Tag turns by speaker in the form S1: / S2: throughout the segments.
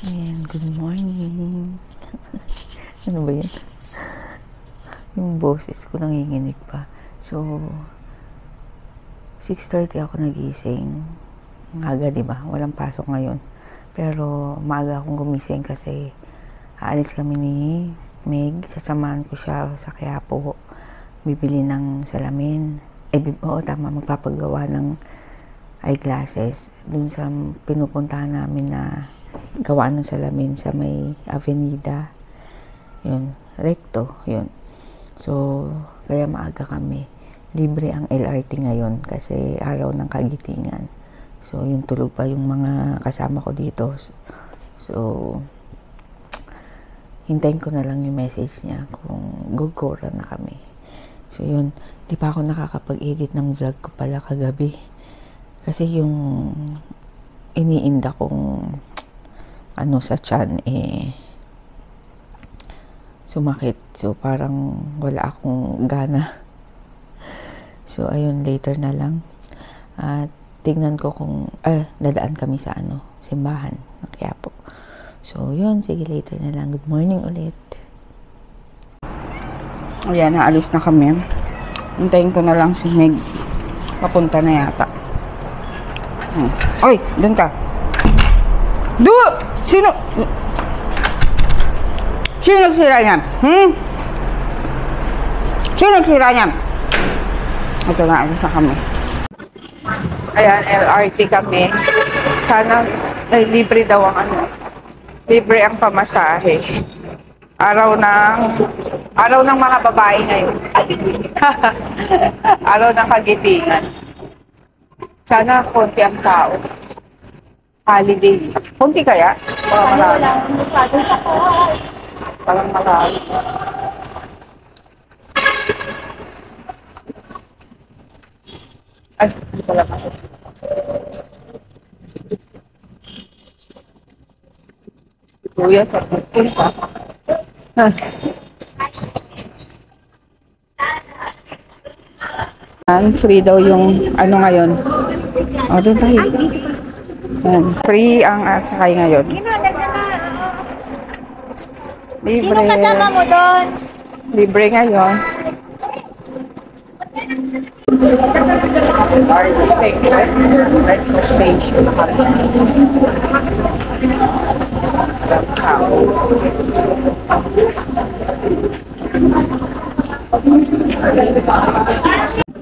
S1: Ayan, good morning. Ano ba yun? Yung boses ko nanginginig pa. So, 6:30 ako nagising. Ang aga, diba? Walang pasok ngayon. Pero, maaga akong gumising kasi aalis kami ni Meg. Sasamahan ko siya sa Quiapo. Bibili ng salamin. Oo, tama. Magpapagawa ng eyeglasses. Dun sa pinupuntahan namin na gawaan ng salamin sa may Avenida. Yun. Recto. Yun. So, kaya maaga kami. Libre ang LRT ngayon kasi araw ng kagitingan. So, yung tulog pa yung mga kasama ko dito. So, hintayin ko na lang yung message niya kung gugora na kami. So, yun. Di pa ako nakakapag-edit ng vlog ko pala kagabi. Kasi yung iniinda kong sa tiyan sumakit. So, parang wala akong gana. So, ayun, later na lang. At tingnan ko kung, dadaan kami sa simbahan ng Quiapo. So, yun, sige, later na lang. Good morning ulit. Ayan, naalis na kami. Hintayin ko na lang si Meg. Papunta na yata. Oy, dun ka. Sino nagsira niyan? Sino nagsira niyan? Ito na, alis na kami. Ayan, LRT kami. Sana, libre daw ang libre ang pamasahe. Araw ng mga babae ngayon. Araw ng kagitingan. Sana konti ang tao. Holiday. Konti kaya?
S2: Wala.
S1: Parang marami. Ay, hindi pala ako. Kuya, sa pupunta. Free daw yung ngayon. O, doon tayo. Free ang sakay ngayon. Libre.
S2: Sino kasama mo doon?
S1: Libre ngayon. Metro station.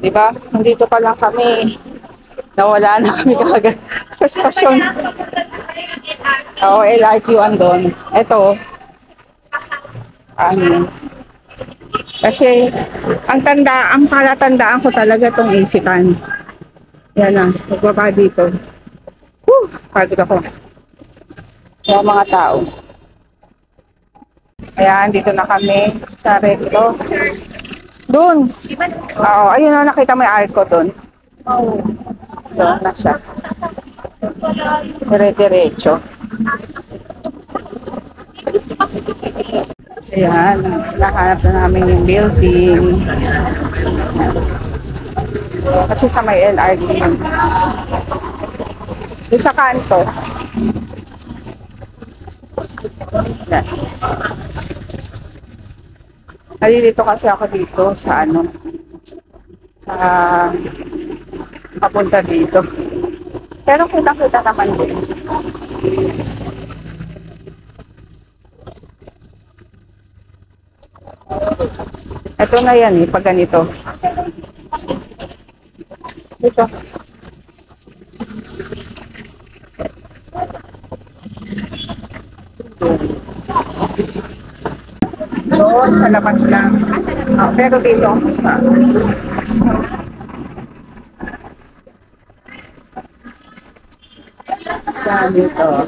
S1: Diba? Nandito pa lang kami. Nawala na kami kagad sa stasyon. Oo, LRT andon. Ito. Kasi ang palatandaan ko talaga tong Isitan. Yan na, magbaba dito. Pagod ako. Kaya mga tao. Ayan, dito na kami sa Recto. Doon. Oo, ayun na, nakita mo yung arko doon. Oo. Doon na siya. Dire-diretso. Ayan, nahanap na namin yung building. Kasi sa may LRT yun. Yung sa kanto. Ayan. Nalilito kasi ako dito sa sa papunta dito. Pero kita-kita naman din. Ito na yan pag ganito. Ito. Doon, sa labas lang. Pero dito. Yan, dito.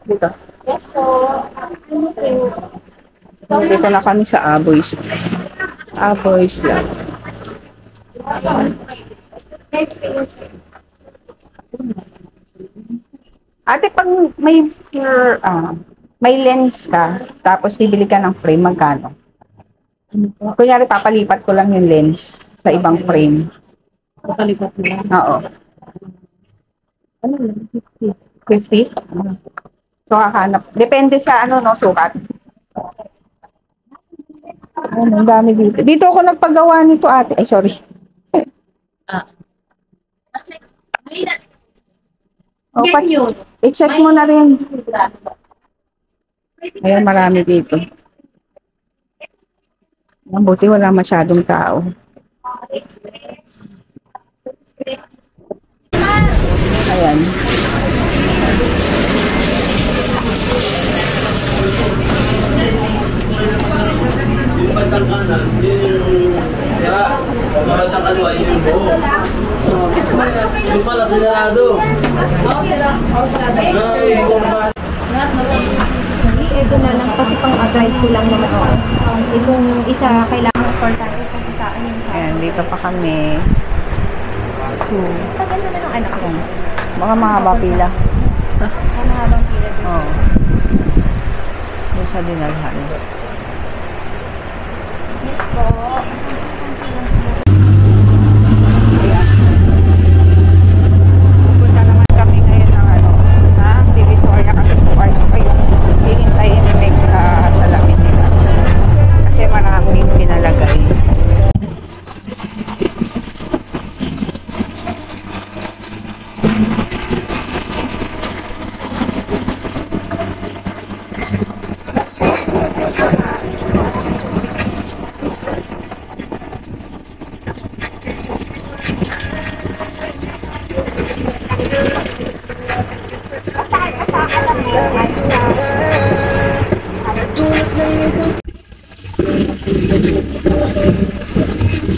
S1: Dito.
S2: Yes po.
S1: Dito na kami sa Aboys. Aboys lang. Ate, pag may lens ka, tapos bibili ka ng frame, magkano? Kunyari, papalipat ko lang yung lens sa ibang frame.
S2: Papalipat mo lang.
S1: Oo.
S2: Ano lang? 50.
S1: 50?
S3: So, hahanap. Depende sa ano, no, sukat. Ang dami dito. Dito ako nagpagawa nito, ate. Ay, sorry. O, i-check mo na rin. Ayan, marami dito. Mabuti wala masyadong tao. Ayan.
S4: Yung pala sinarado.
S2: Ito na lang kasi pang-guide ko lang naman ako. Itong isa kailangan importante kasi sa akin yung
S3: Ayan, dito pa kami. So,
S2: tagal na ng anak ko.
S3: mga mahaba pila.
S2: Mahabang pila.
S3: Oo. Doon sa dinalhan.
S2: Yes po.
S3: Punta naman kami ngayon ng ano, ha? Divisoria kasi 2 hours pa yung hihintayin ni Meg sa salamin nila. Kasi maraming pinalagay.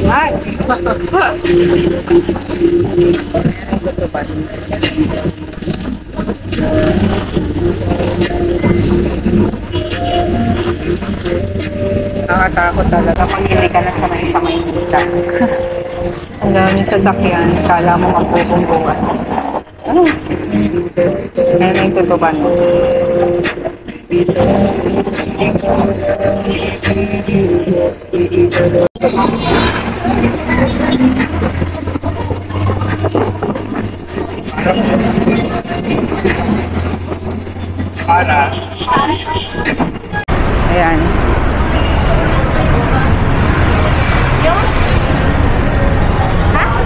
S3: Ay! Nakakatakot talaga pag hindi ka nasanay sa Maynila. Ang daming sasakyan, kala mo magpupumbungan. Ano? Ayun yung tutuban mo. Ayan.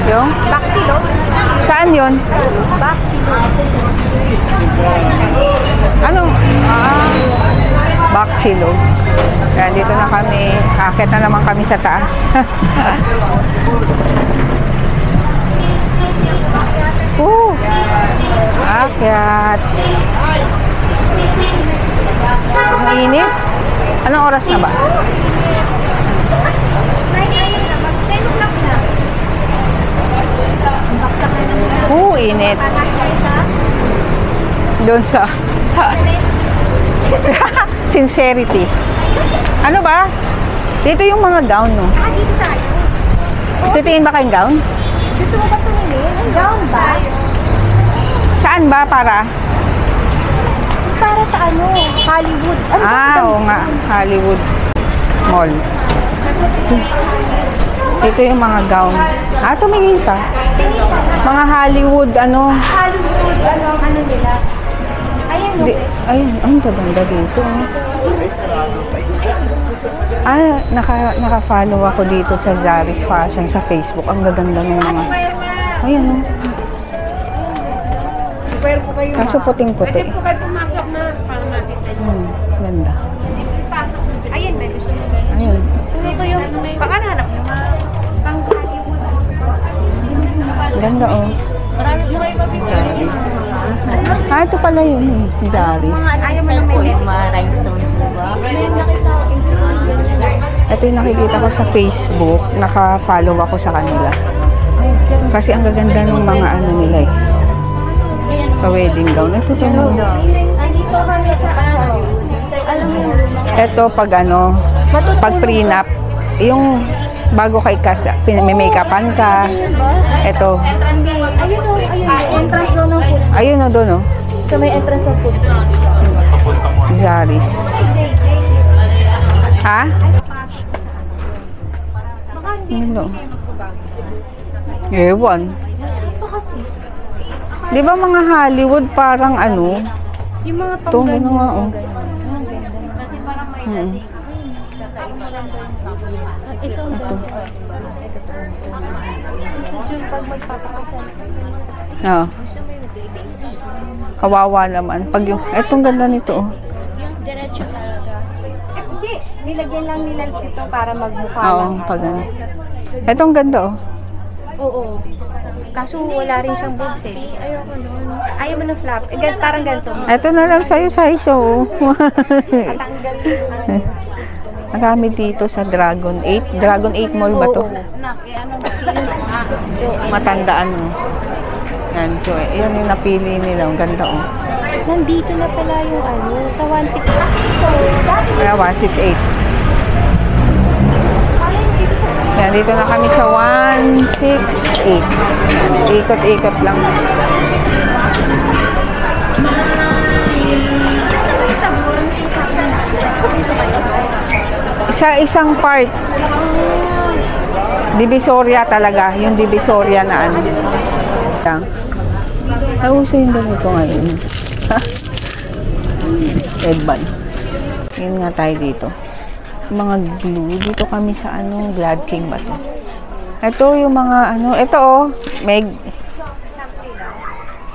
S3: Yung?
S2: Baksilo?
S3: Saan yun?
S2: Baksilo.
S3: Anong? Baksilo. Ayan, dito na kami. Akit na naman kami sa taas. Akyat. Ang init. Anong oras na ba?
S2: 9 na, mag-10 o'clock na.
S3: Init. Doon sa sincerity. Ano ba? Dito yung mga gown, no?
S2: Dito tayo.
S3: Titingin ba kayong gown?
S2: Gusto mo ba tumingin? Ang gown ba?
S3: Saan ba para?
S2: Para sa ano? Hollywood. Ano ba
S3: Oo nga. Hollywood Mall. Ito yung mga gown. Tumingin ka. Mga Hollywood, ano?
S2: Hollywood, ano nila? Ayan, no?
S3: Ayun, ang gaganda dito. Naka-follow ako dito sa Zaris Fashion sa Facebook. Ang gaganda ng mga... Ayan, no? Kaso puting-puti.
S2: Pwede po kayo pumasok na para makita niyo.
S3: Ganda.
S2: Ayan, may gusto mo.
S3: Ayun.
S2: Ano ko yung baka nahanap niyo? Pang Hollywood.
S3: Ganda, oh.
S2: Marami siya kayo mabibili.
S3: Ito pala yun, eh. Zaris.
S2: Ayaw mo na may mga rhinestone po ba? Ayun, nakita ko.
S3: Ito yung nakikita ko sa Facebook. Naka-follow ako sa kanila. Kasi ang gaganda ng mga ano nila, eh. Sa wedding gown. Ito to.
S2: Andito kami sa alam mo yung
S3: Ito pag ano, pag prenup, yung bago kay Casa, may make-upan ka. Ito.
S2: ayun o, entrance doon ng food.
S3: Ayun o doon o.
S2: So may entrance ng food.
S3: Zaris. Ha?
S2: Baka hindi
S3: Ano? Ewan.
S2: ito kasi.
S3: Di ba mga Hollywood parang ano,
S2: Yung mga
S3: Ito,
S2: pangganyan.
S3: ano nga, oh.
S2: Kasi parang may
S3: Hmm.
S2: Ito.
S3: Ito.
S2: Yung pag magpapakasal.
S3: Oo. Kawawa naman. Pag yung, etong ganda nito, oh.
S2: Yung diretso talaga. Hindi. Nilagyan lang nila ito para magmukha
S3: Oo,
S2: lang.
S3: pag ano. Etong ganda, oh.
S2: Oo. Kaso wala rin siyang boobs eh. Ayoko nun. Ayaw mo ng flap. Parang ganito.
S3: Eto na lang sa'yo sa iso, oh.
S2: Patanggal yung
S3: Marami dito sa Dragon 8. Dragon 8 Mall ba to? Matandaan, oh. Yan, so, yan yung napili nila. Ang ganda, oh.
S2: Nandito na pala yung ano, sa 168.
S3: Kaya 168. Yan, dito na kami sa 168. Ikot-ikot lang. Isang part. Divisoria talaga. Yung Divisoria na ano. Yan. Nauso yung ganito ngayon. Headband. Yun nga tayo dito. Mga glue. Dito kami sa ano, Glad King ba to? Ito yung mga ano, ito oh, Meg.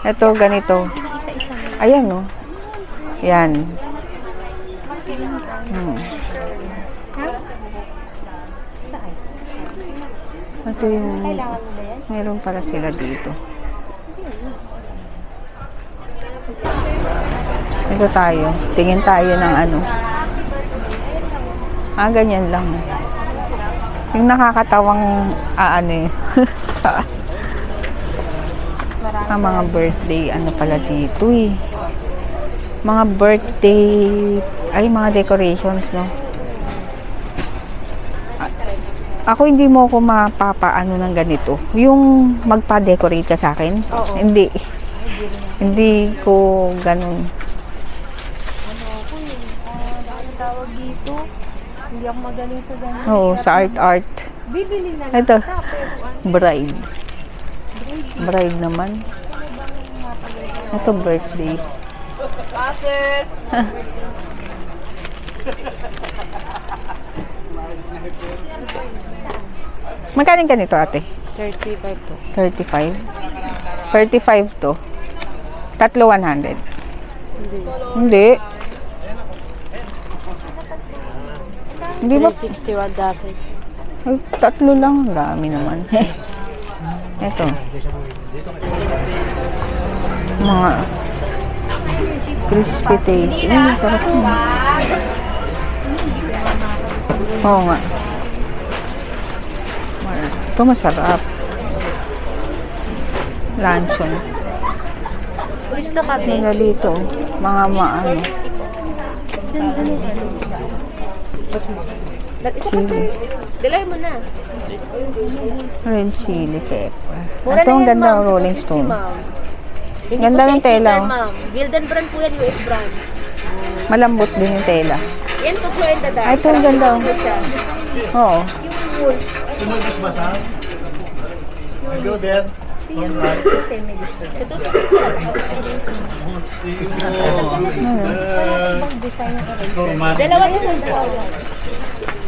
S3: Ito ganito. Ayan oh. Yan. Ito yung, meron para sila dito. Ito tayo. Tingin tayo ng ano. Ganyan lang. Yung nakakatawang ano eh. Mga birthday, ano pala dito eh. Mga birthday, ay mga decorations, no? Ako hindi mo ako mapapaano ng ganito. Yung magpa-decorate ka sa akin?
S2: Oo.
S3: Hindi. Hindi ko ganun.
S2: Ano tawag dito? Hindi ako magaling sa ganun.
S3: Oo, sa art.
S2: Bibili na lang.
S3: Ito,
S2: kita, pero ano,
S3: bride. Bride naman. Ito, birthday. Magkaling ka nito, ate?
S2: 35 to.
S3: 35? 35 to. Tatlo 100. Hindi. Hindi ba?
S2: 361 dozen.
S3: Ay, tatlo lang. Ang dami naman. Ito. Mga crispy taste. Sarap mo. Oo nga. Ito masarap. Luncheon.
S2: Gusto ka, be?
S3: Mga dito. Mga maano. Chili.
S2: Dilay mo na.
S3: Red chili pepper.
S2: Mura
S3: Ito
S2: na
S3: ang
S2: yan,
S3: ganda
S2: ma'am.
S3: ng Rolling Stone.
S2: Hindi
S3: Ganda
S2: po siya
S3: ng tela,
S2: sticker,
S3: oh.
S2: ma'am. Gildan brand po yan, US brand.
S3: Malambot din yung tela.
S2: Yan po in the dark.
S3: Ay, ito ang ganda, oh. Oo.
S2: Yung wool.
S4: Go there.
S2: Kasi may gusto. Ito ibang design na rin. Dalawa yun ang dalawa.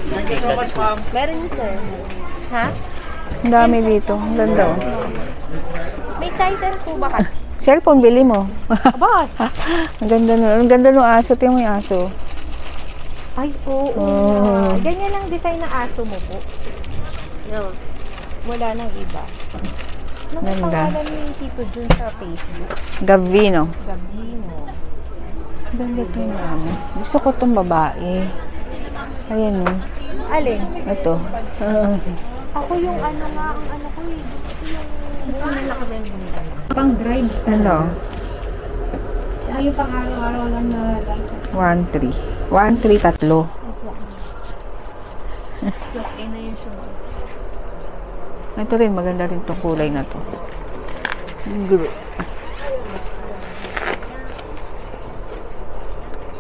S4: Thank you so much, ma'am.
S2: Meron yun, sir. Ha?
S3: Ang dami dito. Ang ganda, oh.
S2: May size po ba ka?
S3: Cellphone, bili mo.
S2: Aba!
S3: Ang ganda nun. Ang ganda ng aso. Ito yung may aso.
S2: Ay, oo.
S3: Oh.
S2: Ganyan lang design ng aso mo po. No. Wala nang iba. Ano
S3: Ganda.
S2: pangalan yung tito dun sa Facebook?
S3: Gavino.
S2: Gabino.
S3: Ang ganda ito yung ano. Gusto ko itong babae. Ayan, oh.
S2: Alin?
S3: Ito.
S2: Ako yung ano nga, ang ano ko eh. Gusto yung nakabendo nila.
S1: Pang drive.
S3: Ano?
S1: Siya yung pang araw-araw lang na
S3: 1-3. 1-3, tatlo.
S2: Plus A na yun siya.
S3: Ito rin, maganda rin itong kulay na to.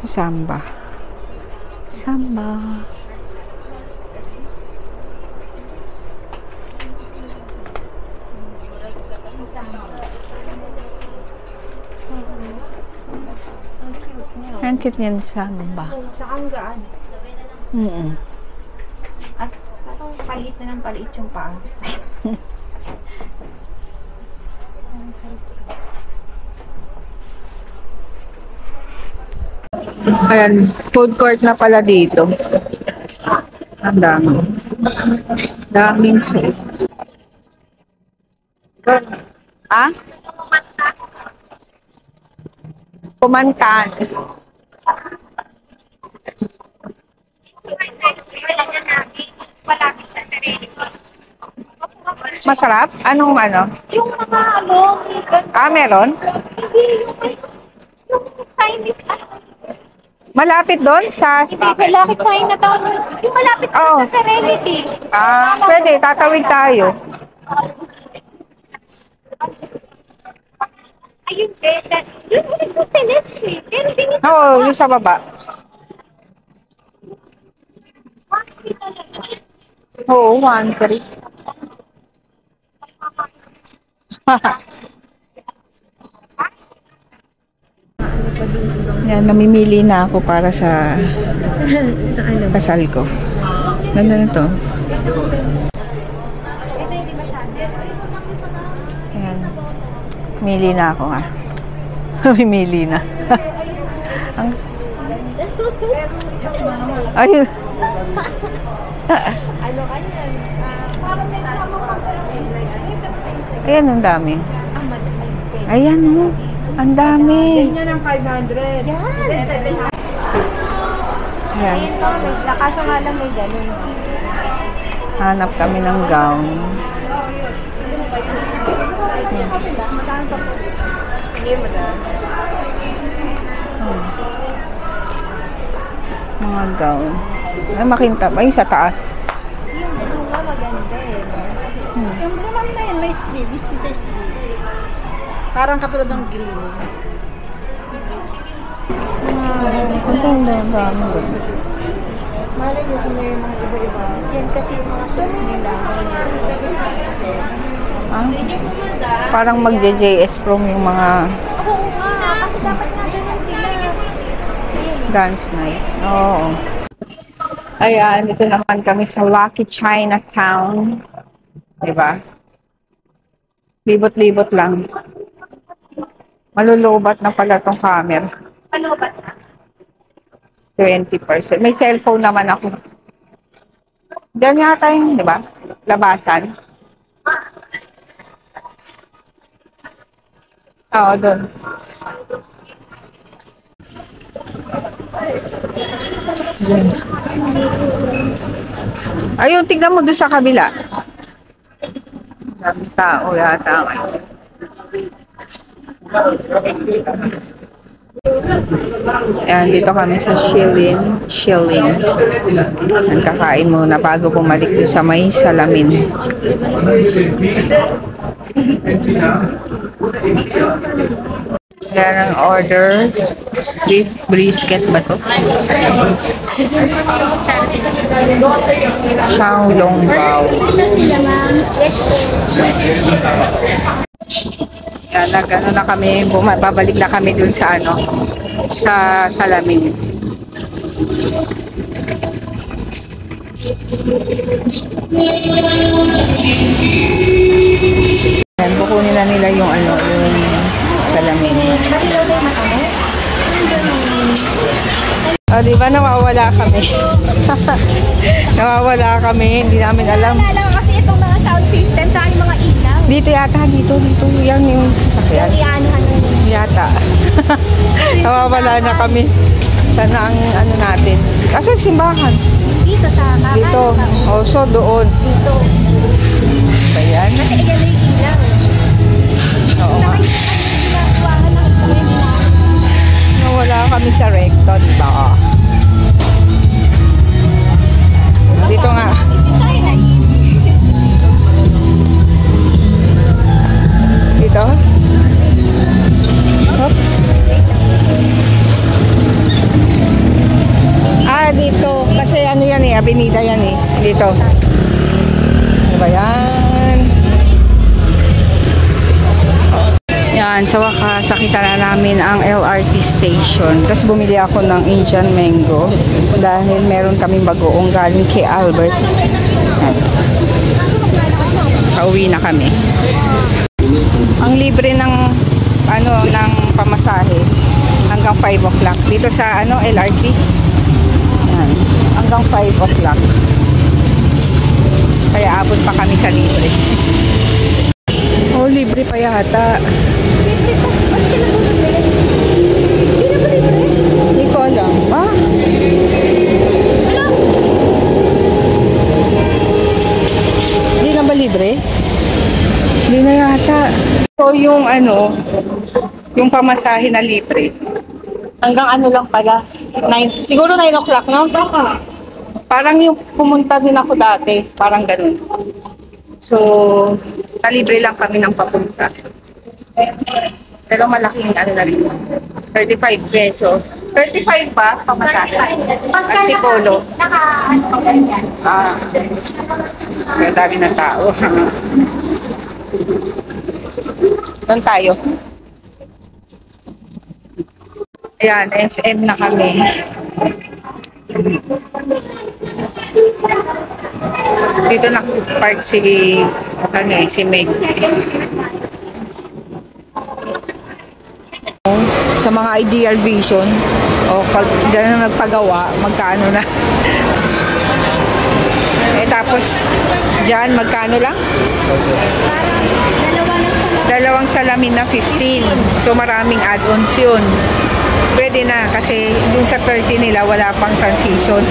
S3: Samba. Samba. Bakit yan sa baba?
S2: Sa anggaan. At parang paliit na ng paliit yung paa.
S3: Ayan, food court na pala dito. Ang dami. Daming food. Ah? Kumantan. Masarap? Anong ano?
S2: Yung mga ano,
S3: Ah, meron?
S2: yung Chinese ano.
S3: Malapit doon sa...
S2: Hindi, sa Lucky Chinatown. Yung malapit
S3: Oo.
S2: sa Serenity.
S3: Ah, pwede. Tatawid tayo.
S2: Ayun, Besa. Yun ulit po Celeste. Pero din yung
S3: Oo, yung sa baba. Oo, 1-3. Yan, namimili na ako para sa kasal ko. Ganda na to. Ayan. Mili na ako nga. Mili na. Ayun.
S2: ano kanyan. Parang nagsama ka.
S3: Ayan, ang dami.
S2: Madami.
S3: Ayan, oh. Ang dami.
S2: Yan ang 500. Yan.
S3: Ayan.
S2: Ayun po, kaso nga lang may ganun.
S3: Hanap kami ng gown. Mga gown. Ay, makintab. Ay, sa taas.
S2: Yung bunga maganda eh. Yung bunga na yun, may sleeve. Business sleeve. Parang katulad ng green.
S3: Ang dami.
S2: Malay nyo kung may mga iba-iba. Yan kasi yung mga suit nila.
S3: Ah, parang magje-JS prom yung mga
S2: Oo nga, kasi dapat nga ganun sila.
S3: dance night. Oo. Ayan, dito naman kami sa Lucky Chinatown. Diba? Libot-libot lang. Malulubat na pala tong camera.
S2: Ano ba na?
S3: 20%. May cellphone naman ako. Diyan yata yung, di ba? Labasan. Oo, doon. Ayun, tignan mo doon sa kabila. Daming tao yata. Ayan, dito kami sa Shilin. Nagkakain muna bago bumalik doon sa may salamin. Yan ang order. Beef brisket ba to? Xiaolongbao. Yan, nag-ano na kami, babalik na kami dun sa ano, sa salamin. Yan, bukunin na nila yung ano, yung salamin. O, diba nawawala kami? Nawawala kami, hindi namin alam.
S2: Wala lang kasi itong mga sound system sa aking mga ilaw.
S3: Dito yata, dito. Yan yung sasakyan.
S2: Yung iaanuhan nun.
S3: Yata. Nawawala na kami. Sana ang ano natin. Kasi simbahan.
S2: Dito sa kanan.
S3: Dito. O, so doon.
S2: Dito.
S3: Ba yan?
S2: Kasi iyan na yung ilaw.
S3: Oo nga.
S2: Ginagawahan ng nila.
S3: Nawala kami sa recto, diba? Dito nga. Dito. Oops. Ah, dito. Kasi ano yan eh, avenida yan eh. Dito. Ano ba yan? Yan, sa wakas, nakita na namin ang LRT station. Tapos bumili ako ng Indian mango dahil meron kaming bagoong galing kay Albert. Yan. Pauwi na kami. Ang libre ng ng pamasahe hanggang 5 o'clock. Dito sa LRT. Yan. Hanggang 5 o'clock. Kaya abot pa kami sa libre. Oh, libre pa yata.
S2: Libre pa. Ba't sila bumili? Hindi na ba libre?
S3: Hindi ko alam. Ah?
S2: Ano?
S3: Hindi na ba libre? Hindi na yata. So, yung yung pamasahe na libre. Hanggang lang pala. Siguro 9 o'clock, no? Baka. Parang yung pumunta din ako dati. Parang ganun. So, libre lang kami ng papunta. Pero malaking na rin. 35 pesos. 35 ba? Pamasahe. Antipolo. Ah. Kaya dami ng tao. Doon tayo. Ayan, SM na kami. Dito nag-park si Meg. Sa mga Ideal Vision, o pag dyan na nagpagawa, magkano na? Tapos, dyan, magkano lang? Dalawang salamin na 15. So, maraming add-ons yun. Pwede na kasi dun sa 30 nila wala pang transition.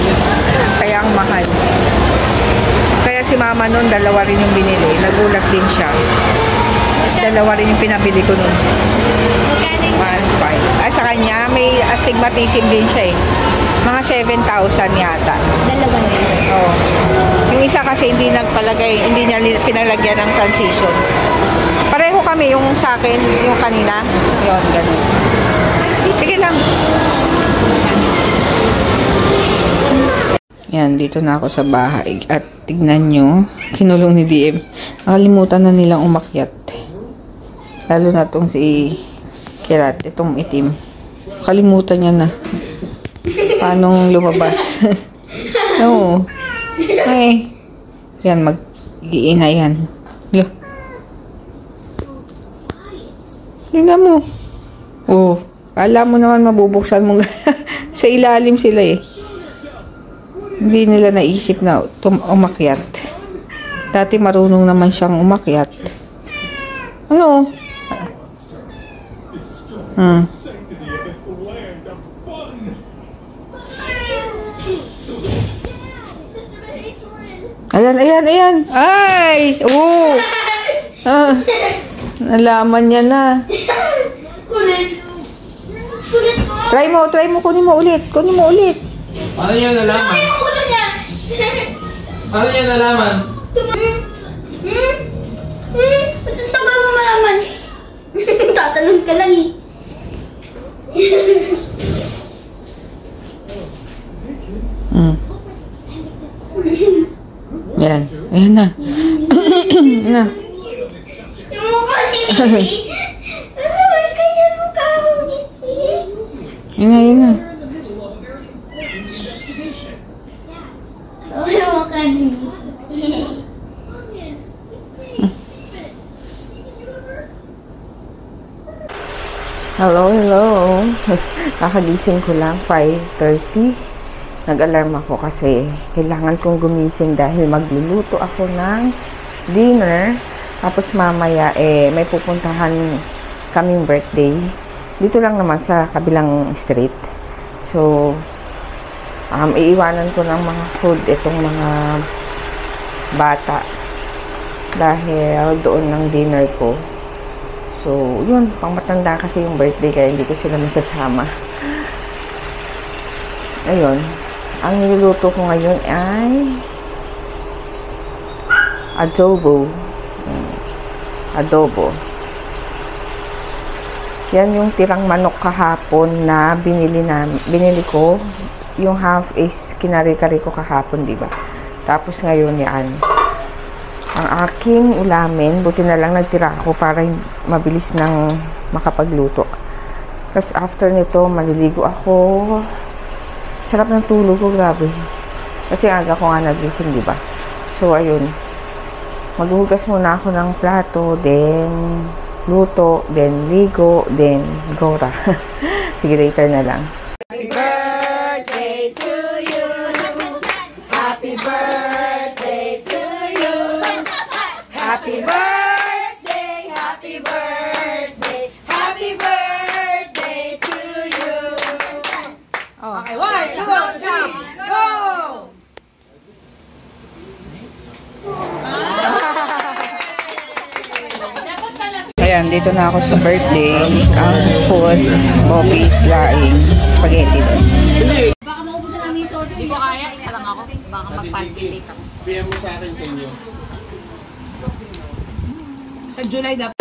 S3: Kaya ang mahal. Kaya si mama nun, dalawa rin yung binili. Nagulat din siya. Tapos dalawa rin yung pinabili ko nun. 1.5. Sa kanya, may astigmatism din siya eh. Mga 7,000 yata.
S2: Dalawa na yun.
S3: Oo. Yung isa kasi hindi nagpalagay, hindi niya pinalagyan ng transition. Pareho kami, yung sa akin, yung kanina. Yun, ganun. Sige lang. Yan, dito na ako sa bahay. At tignan nyo, kinulong ni DM. Nakalimutan na nilang umakyat. Lalo na itong si Kirat, itong itim. Kalimutan niya na. Paano lumabas? Oo. Ay. Yan, mag-iingay yan. Yeah. Tingnan mo. Oh. Kala mo naman mabubuksan mo. Sa ilalim sila eh. Hindi nila naisip na umakyat. Dati marunong naman siyang umakyat. Ano? Ayan. Ay! Oo! Nalaman niya na. Try mo. Kunin mo ulit.
S4: Paano niya nalaman? Paano niya nalaman?
S2: Tagal mo malaman. Tatalon ka lang eh.
S3: Yan. Ayan na. Ayan na.
S2: Yung mukha ni Missy. Ano kaya mukha mo, Missy?
S3: Ayan na.
S2: Yung mukha ni Missy.
S1: Hello. Kakagising ko lang, 5:30. Nag-alarm ako kasi kailangan kong gumising dahil magluluto ako ng dinner. Tapos mamaya may pupuntahan kaming birthday. Dito lang naman sa kabilang street. So, iiwanan ko ng mga food itong mga bata dahil doon ng dinner ko. So, yun, pang matanda kasi yung birthday kaya hindi ko sila masasama. Ayun. Ang niluluto ko ngayon ay adobo. Yan yung tirang manok kahapon na binili ko. Yung half is kinari-kari ko kahapon, di ba? Tapos ngayon yan. ang aking ulamin. Buti na lang nagtira ako para mabilis nang makapagluto. Tapos after nito, maliligo ako. Sarap ng tulog ko, grabe. Kasi aga ko nga nagising, di ba? So, ayun. Maghuhugas muna ako ng plato, then luto, then ligo, then gora. Sige, later na lang.
S2: Happy birthday to you. Happy birthday to you. Happy birthday, happy birthday, happy birthday to you. Okay, 1, 2, 3, go!
S1: Ayan, dito na ako sa birthday. Ang food, Bobby's laing spaghetti.
S2: Baka maubusan ang miso. Hindi ko kaya, isa lang ako. Baka mag-palpitate ako.
S4: PM mo sa akin sa inyo.
S3: Sa July dapat.